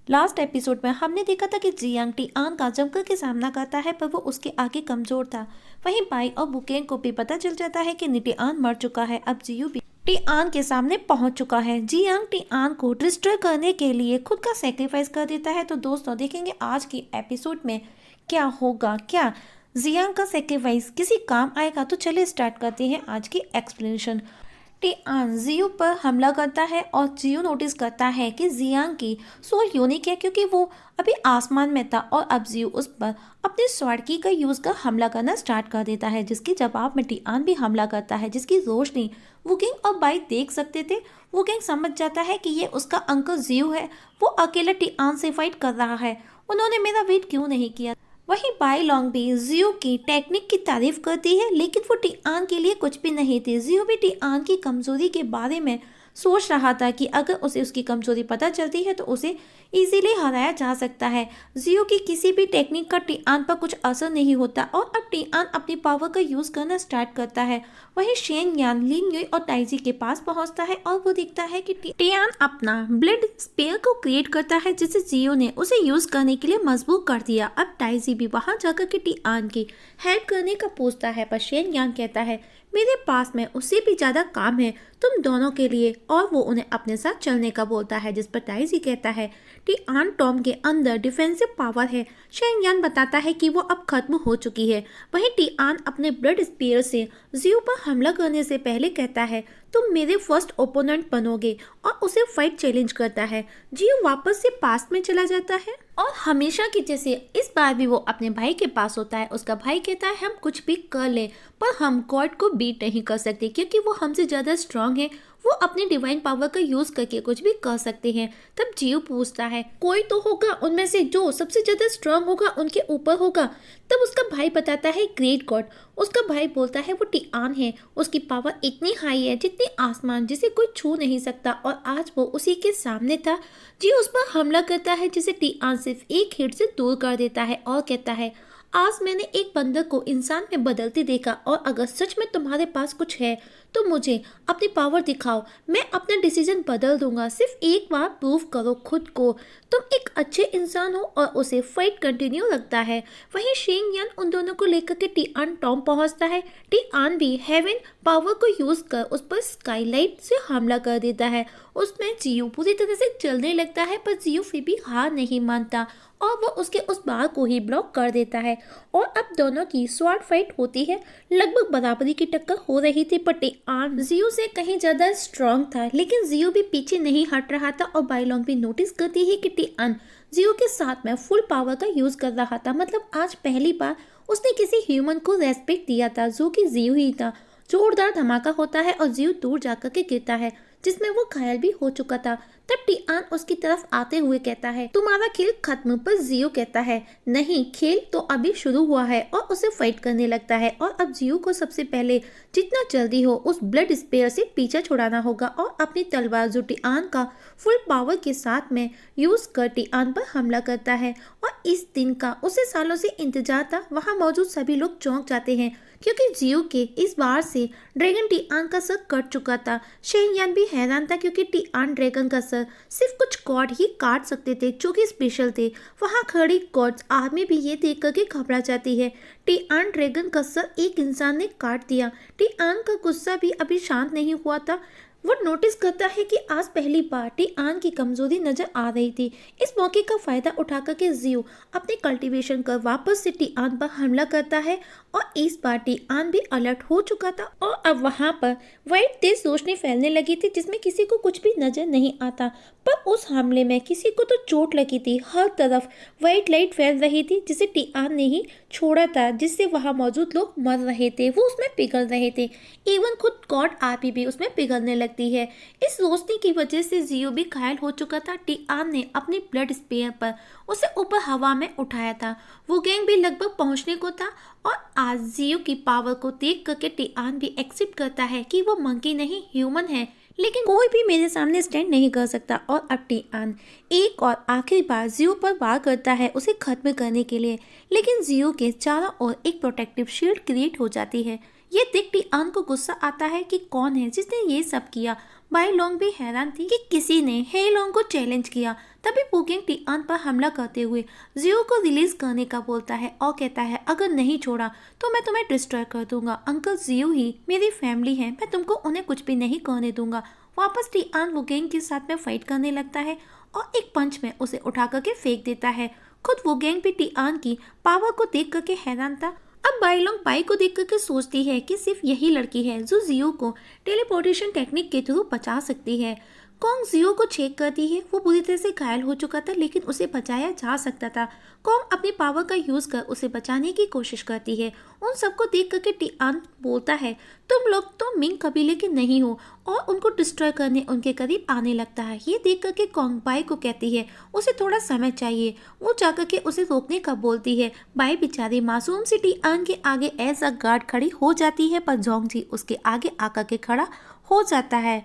Last episode में हमने देखा था कि जियांग टीआन का जमकर के सामना करता है, पर वो उसके आगे कमजोर था। वहीं बाई और बुकेंग को भी पता चल जाता है कि टीआन मर चुका है। अब जियू भी टीआन के सामने पहुंच चुका है। जियांग टीआन को डिस्ट्रॉय करने के लिए खुद का सेक्रीफाइस कर देता है। तो दोस्तों देखेंगे आज की एपिसोड में क्या होगा, क्या जियांग का सेक्रीफाइस किसी काम आएगा। तो चलिए स्टार्ट करते हैं आज की एक्सप्लेनेशन। टियान जियो पर हमला करता है और जियो नोटिस करता है कि जियांग की सोल यूनिक है, क्योंकि वो अभी आसमान में था और अब जियो उस पर अपने स्वॉर्ड की का यूज कर हमला करना स्टार्ट कर देता है, जिसके जवाब में टियान भी हमला करता है, जिसकी रोशनी वुकिंग और बाई देख सकते थे। वुकिंग समझ जाता है कि ये उसका अंकल जियो है, वो अकेला टियान से फाइट कर रहा है, उन्होंने मेरा वेट क्यों नहीं किया। वहीं बाई लॉन्ग भी जियो की टेक्निक की तारीफ करती है, लेकिन वो टिआन के लिए कुछ भी नहीं थी। जियो भी टिआन की कमजोरी के बारे में सोच रहा था कि अगर उसे उसकी कमजोरी पता चलती है तो उसे इजीली हराया जा सकता है। जियो की किसी भी टेक्निक का टिआन पर कुछ असर नहीं होता और अब टिआन अपनी पावर का यूज करना स्टार्ट करता है। वहीं शेन यान लिन युई और ताइजी के पास पहुंचता है और वो देखता है कि टिआन अपना ब्लड स्पेयर को क्रिएट करता है, जिसे जियो ने उसे यूज करने के लिए मजबूर कर दिया। अब ताइजी भी वहां जाकर के टिआन की हेल्प करने का पूछता है, पर शेन यान कहता है मेरे पास में उससे भी ज्यादा काम है तुम दोनों के लिए, और वो उन्हें अपने साथ चलने का बोलता है, जिस पर ताइजी कहता है टिआन टॉम के अंदर डिफेंसिव पावर है। शेन यान बताता है कि वो अब खत्म हो चुकी है। वहीं टिआन अपने ब्लड स्पीयर से जियो पर हमला करने से पहले कहता है तुम मेरे फर्स्ट ओपोनेंट बनोगे, और उसे फाइट चैलेंज करता है। जियो वापस से पास्ट में चला जाता है और हमेशा की जैसे इस बार भी वो अपने भाई के पास होता है। उसका भाई कहता है हम कुछ भी कर ले, पर हम गॉड को बीट नहीं कर सकते, क्योंकि वो हमसे ज्यादा स्ट्रांग है, वो अपनी डिवाइन पावर का यूज करके कुछ भी कर सकते हैं। तब जियो पूछता है कोई तो होगा उनमें से जो सबसे ज्यादा स्ट्रांग होगा, उनके ऊपर होगा। तब उसका भाई बताता है ग्रेट गॉड। उसका भाई बोलता है वो टिआन है, उसकी पावर इतनी हाई है जितनी आसमान, जिसे कोई छू नहीं सकता, और आज वो उसी के सामने था। जियो उस पर हमला करता है, जिसे टिआन सिर्फ एक हिट से दूर कर देता है और कहता है आज मैंने एक बंदर को इंसान में बदलते देखा, और अगर सच में तुम्हारे पास कुछ है तो मुझे अपनी पावर दिखाओ, मैं अपना डिसीजन बदल दूंगा। सिर्फ एक बार प्रूव करो खुद को तुम एक अच्छे इंसान हो, और उसे फाइट कंटिन्यू लगता है। वहीं शेन यान उन दोनों को लेकर के टिआन टॉम पहुंचता है। टिआन भी हेवन पावर को यूज कर उस पर स्काईलाइट से हमला कर देता है। उसमें जियो पूरी तरह से जलने लगता है, पर जियो फिर भी हार नहीं मानता और वो उसके उस बार को ही ब्लॉक कर देता है। और अब दोनों की स्वॉर्ड फाइट होती है। लगभग बराबरी की टक्कर हो रही थी, पर टिआन जियो से कहीं ज्यादा स्ट्रांग था, लेकिन जियो भी पीछे नहीं हट रहा था। और बाइलोंग भी नोटिस करती है कि टिआन जियो के साथ में फुल पावर का यूज कर रहा था। मतलब आज पहली बार उसने किसी ह्यूमन को रेस्पेक्ट दिया था, जो कि जियो ही था। जोरदार धमाका होता है और जियो दूर जाकर के गिरता है, जिसमें वो घायल भी हो चुका था। तब टिआन उसकी तरफ आते हुए कहता है तुम्हारा खेल खत्म, पर जियो कहता है नहीं, खेल तो अभी शुरू हुआ है, और उसे फाइट करने लगता है। और अब जियो को सबसे पहले जितना जल्दी हो उस ब्लड स्पेयर से पीछा छुड़ाना होगा, और अपनी तलवार जो टिआन का फुल पावर के साथ में यूज कर टिआन पर हमला करता है। और इस दिन का उसे सालों से इंतजार था। वहां मौजूद सभी लोग चौंक जाते हैं, क्योंकि जियो के इस बार से ड्रैगन टिआन का सर कट चुका था। शेन यान भी हैरान था, क्योंकि टिआन ड्रैगन का सर सिर्फ कुछ गॉड ही काट सकते थे, जो कि स्पेशल थे। वहां खड़ी गॉड्स आर्मी भी ये देख करके घबरा जाती है। टिआन ड्रैगन का सर एक इंसान ने काट दिया। टिआन का गुस्सा भी अभी शांत नहीं हुआ था। वो नोटिस करता है कि आज पहली बार टिआन की कमजोरी नजर आ रही थी। इस मौके का फायदा उठाकर के जियो अपने कल्टीवेशन कर वापस से टिआन पर हमला करता है, और इस बार टिआन भी अलर्ट हो चुका था। और अब वहां पर व्हाइट तेज रोशनी फैलने लगी थी, जिसमें किसी को कुछ भी नजर नहीं आता। पर उस हमले में किसी को तो चोट लगी थी। हर तरफ व्हाइट लाइट फैल रही थी, जिसे टिआन ने ही छोड़ा था, जिससे वहां मौजूद लोग मर रहे थे, वो उसमें पिघल रहे थे। इवन खुद गॉड आर्मी भी उसमें पिघलने लगती है। इस रोशनी की वजह से जियो भी घायल हो चुका था। टिआन ने अपनी ब्लड स्पेयर पर उसे ऊपर हवा में उठाया था। वो गैंग भी लगभग पहुंचने को था, और आज जियो की पावर को देख करके टिआन भी एक्सेप्ट करता है कि वो मंकी नहीं ह्यूमन है, लेकिन कोई भी मेरे सामने स्टैंड नहीं कर सकता। और अब टिआन एक और आखिरी बार जियो पर वार करता है उसे खत्म करने के लिए, लेकिन जियो के चारों ओर एक प्रोटेक्टिव शील्ड क्रिएट हो जाती है। ये देख टिआन को गुस्सा आता है कि कौन है जिसने ये सब किया। बाई लोंग भी हैरान थी कि किसी ने हे लोंग को चैलेंज किया। तभी वुगेंग टियान पर हमला करते हुए जियो को रिलीज करने का बोलता है और कहता है अगर नहीं छोड़ा तो मैं तुम्हें डिस्ट्रॉय कर दूंगा। अंकल जियो ही मेरी फैमिली है, मैं तुमको उन्हें कुछ भी नहीं करने दूंगा। वापस टियान वुगेंग के साथ में फाइट करने लगता है और एक पंच में उसे उठा करके फेंक देता है। खुद वुगेंग भी टियान की पावर को देख करके हैरान था। अब बाईलोंग बाई को देख करके सोचती है कि सिर्फ यही लड़की है जो जियो को टेलीपोर्टेशन टेक्निक के थ्रू बचा सकती है। कॉन्ग जियो को चेक करती है, वो बुरी तरह से घायल हो चुका था लेकिन उसे बचाया जा सकता था। कॉन्ग अपनी पावर का यूज कर उसे बचाने की कोशिश करती है। उन सबको देख करके टियान बोलता है तुम लोग तो मिंग कबीले के नहीं हो और उनको डिस्ट्रॉय करने उनके करीब आने लगता है। ये देख करके कॉन्ग बाई को कहती है उसे थोड़ा समय चाहिए। वो जाकर के उसे रोकने का बोलती है। बाई बेचारी मासूम सी टियान के आगे ऐसा गार्ड खड़ी हो जाती है पर जोंगजी उसके आगे आकर के खड़ा हो जाता है।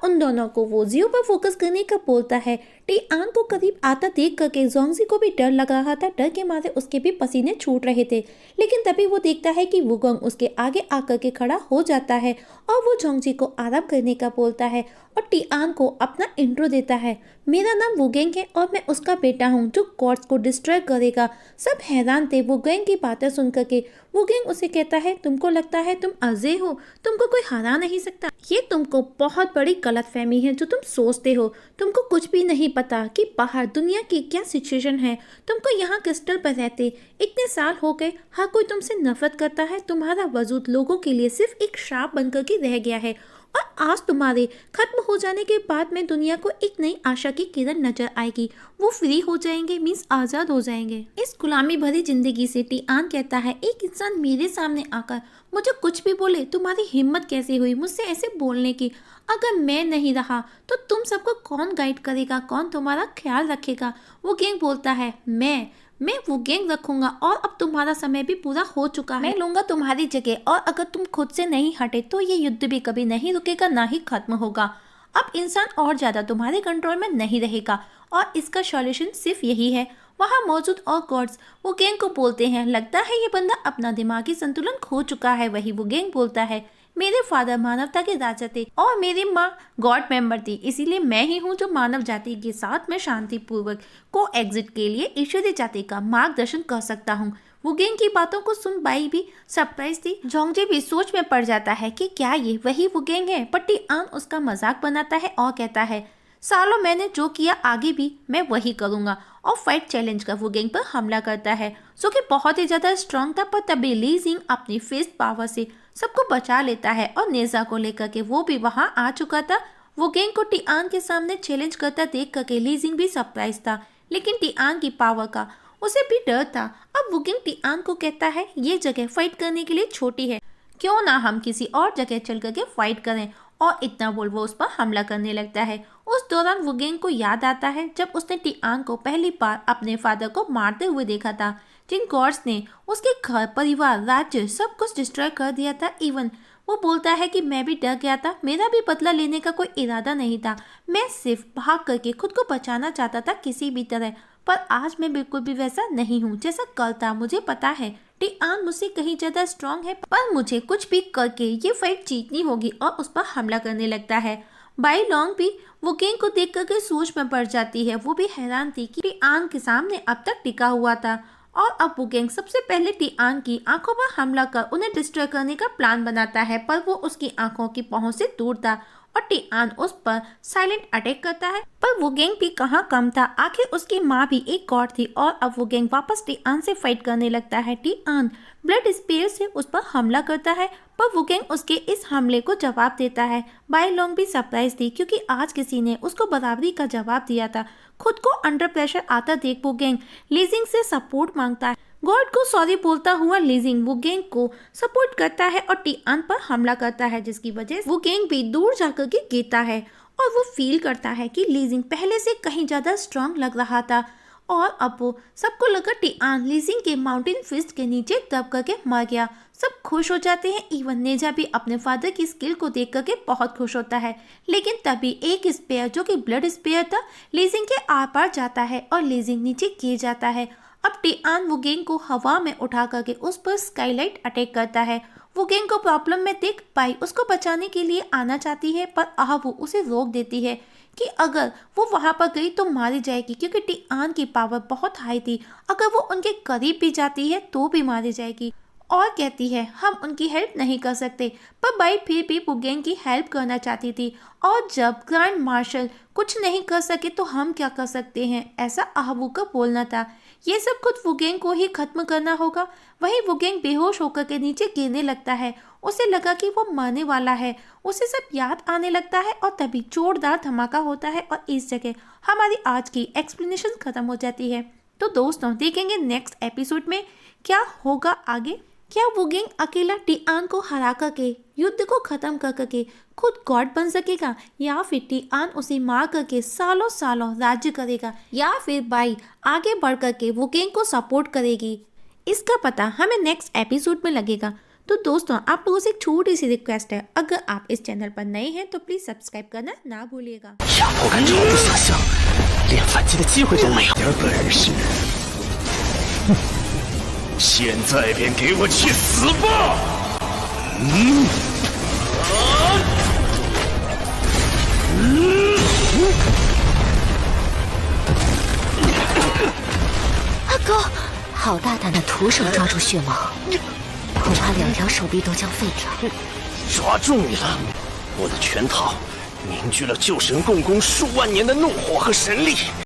उन दोनों को वो जियो पर फोकस करने का बोलता है। टियान को करीब आता देख करके जोंगजी को भी डर लग रहा था। डर के मारे उसके भी पसीने छूट रहे थे, लेकिन तभी वो देखता है कि वुगोंग उसके आगे आकर के खड़ा हो जाता है और वो जोंगजी को आराम करने का बोलता है और टियान को अपना इंट्रो देता है। मेरा नाम वुगेंग है और मैं उसका बेटा हूँ जो गॉड्स को डिस्ट्रॉय करेगा। सब हैरान थे वुगेंग की बातें सुन करके। वुगेंग उसे कहता है तुमको लगता है तुम अजय हो, तुमको कोई हरा नहीं सकता। ये तुमको बहुत बड़ी गलतफहमी है जो तुम सोचते हो। तुमको कुछ भी नहीं पता कि बाहर दुनिया की क्या सिचुएशन है। तुमको यहाँ क्रिस्टल पर रहते इतने साल हो गए, हर कोई तुमसे नफरत करता है। तुम्हारा वजूद लोगों के लिए सिर्फ एक श्राप बनकर के रह गया है और आज तुम्हारे खत्म हो जाने के बाद में दुनिया को एक नई आशा की किरण नजर आएगी। वो फ्री हो जाएंगे, मीन्स आजाद हो जाएंगे। इस गुलामी भरी जिंदगी से टियान कहता है एक इंसान मेरे सामने आकर मुझे कुछ भी बोले, तुम्हारी हिम्मत कैसे हुई मुझसे ऐसे बोलने की। अगर मैं नहीं रहा तो तुम सबको कौन गाइड करेगा, कौन तुम्हारा ख्याल रखेगा। वो गैंग बोलता है मैं वो गैंग रखूंगा और अब तुम्हारा समय भी पूरा हो चुका है। मैं लूंगा तुम्हारी जगह और अगर तुम खुद से नहीं हटे तो ये युद्ध भी कभी नहीं रुकेगा, ना ही खत्म होगा। अब इंसान और ज्यादा तुम्हारे कंट्रोल में नहीं रहेगा और इसका सॉल्यूशन सिर्फ यही है। वहाँ मौजूद और गॉड्स वो गैंग को बोलते हैं लगता है ये बंदा अपना दिमागी संतुलन खो चुका है। वही वो गैंग बोलता है मेरे फादर मानवता के राजा थे और मेरी माँ गॉड मेंबर थी, इसीलिए मैं ही हूँ जो मानव जाति के साथ में शांतिपूर्वक को एग्जिट के लिए ईश्वरीय जाति का मार्गदर्शन कर सकता हूँ। वुगेंग की बातों को सुन बाई भी सरप्राइज थी। जोंगजे भी सोच में पड़ जाता है कि क्या ये वही वुगेंग है, पर टियान उसका मजाक बनाता है और कहता है सालों मैंने जो किया आगे भी मैं वही करूंगा और फाइट चैलेंज कर वुगेंग पर हमला करता है जो कि बहुत ही ज्यादा स्ट्रांग था। पर तभी ली जिंग अपनी फिस्ट पावर से सबको बचा लेता है और नेजा को लेकर के वो भी वहां आ चुका था। वुगेंग को टियान के सामने चैलेंज करता देख करके ली जिंग भी सरप्राइज था, लेकिन टियान की पावर का उसे भी डर था। अब वुगेंग टियान को कहता है ये जगह फाइट करने के लिए छोटी है, क्यों ना हम किसी और जगह चल करके फाइट करें। और इतना बोल वो उस पर हमला करने लगता है। उस दौरान वुगेंग को याद आता है जब उसने टियान को पहली बार अपने फादर को मारते हुए देखा था, जिन गॉड्स ने उसके घर परिवार राज्य सब कुछ डिस्ट्रॉय कर दिया था। इवन वो बोलता है कि मैं भी डर गया था, मेरा भी बदला लेने का कोई इरादा नहीं था, मैं सिर्फ भाग करके खुद को बचाना चाहता था किसी भी तरह। पर आज मैं बिल्कुल भी वैसा नहीं हूँ जैसा कल था। मुझे पता है टियान मुझसे कहीं ज्यादा स्ट्रांग है, पर मुझे कुछ भी करके ये फाइट जीतनी होगी और उस पर हमला करने लगता है। बाई लोंग भी वुगेंग को देख करके सोच में पड़ जाती है। वो भी हैरान थी कि टियान के सामने अब तक टिका हुआ था और अब वुगेंग सबसे पहले टियान की आंखों पर हमला कर उन्हें डिस्ट्रॉय करने का प्लान बनाता है, पर वो उसकी आंखों की पहुंच से दूर था और टियान उस पर साइलेंट अटैक करता है। पर वुगेंग भी कहाँ कम था, आखिर उसकी माँ भी एक गॉड थी और अब वुगेंग वापस टियान से फाइट करने लगता है। टियान ब्लड स्पेयर से उस पर हमला करता है, पर वुगेंग उसके इस हमले को जवाब देता है। बाई लोंग भी सरप्राइज थी क्योंकि आज किसी ने उसको बराबरी का जवाब दिया था। खुद को अंडर प्रेशर आता देख वुगेंग लीजिंग से सपोर्ट मांगता है। गॉड को सॉरी बोलता हुआ लीजिंग वुगेंग को सपोर्ट करता है और टियान पर हमला करता है, जिसकी वजह से वुगेंग भी दूर जाकर के गिरता है और वो फील करता है कि लीजिंग पहले से कहीं ज्यादा स्ट्रांग लग रहा था और अब वो सबको लगा टियान लीजिंग के माउंटेन फिस्ट के नीचे दब करके मर गया। सब खुश हो जाते हैं, इवन नेजा भी अपने फादर की स्किल को देख करके बहुत खुश होता है। लेकिन तभी एक स्पेयर जो कि ब्लड स्पेयर था लीजिंग के आर पार जाता है और लीजिंग नीचे गिर जाता है। अब टियान वुगेंग को हवा में उठा करके उस पर स्काईलाइट अटैक करता है। वुगेंग को प्रॉब्लम में देख बाई उसको बचाने के लिए आना चाहती है, पर आहवू उसे रोक देती है कि अगर वो वहां पर गई तो मारी जाएगी, क्योंकि टिआन की पावर बहुत हाई थी। अगर वो उनके करीब भी जाती है तो भी मारी जाएगी, और कहती है हम उनकी हेल्प नहीं कर सकते। पर बाई फिर भी वुगेंग की हेल्प करना चाहती थी, और जब ग्रैंड मार्शल कुछ नहीं कर सके तो हम क्या कर सकते हैं, ऐसा आहवू का बोलना था। ये सब कुछ वुगेंग को ही खत्म करना होगा। वहीं वुगेंग बेहोश होकर के नीचे गिरने लगता है। उसे लगा कि वो मरने वाला है, उसे सब याद आने लगता है, और तभी जोरदार धमाका होता है और इस जगह हमारी आज की एक्सप्लेनेशन खत्म हो जाती है। तो दोस्तों देखेंगे नेक्स्ट एपिसोड में क्या होगा आगे। क्या वुगेंग अकेला टिआन को हरा करके युद्ध को खत्म कर करके खुद गॉड बन सकेगा, या फिर टिआन उसे मार करके सालों सालों राज्य करेगा, या फिर बाई आगे बढ़ करके वुगेंग को सपोर्ट करेगी, इसका पता हमें नेक्स्ट एपिसोड में लगेगा। तो दोस्तों आप लोगों से एक छोटी सी रिक्वेस्ट है, अगर आप इस चैनल पर नए हैं तो प्लीज सब्सक्राइब करना ना भूलिएगा। 压迫感超乎想象，连反击的机会都没有。点本事，哼！现在便给我去死吧！阿哥，好大胆的徒手抓住血猫，恐怕2条手臂都将废掉。抓住你了！我的拳套凝聚了旧神共工数万年的怒火和神力。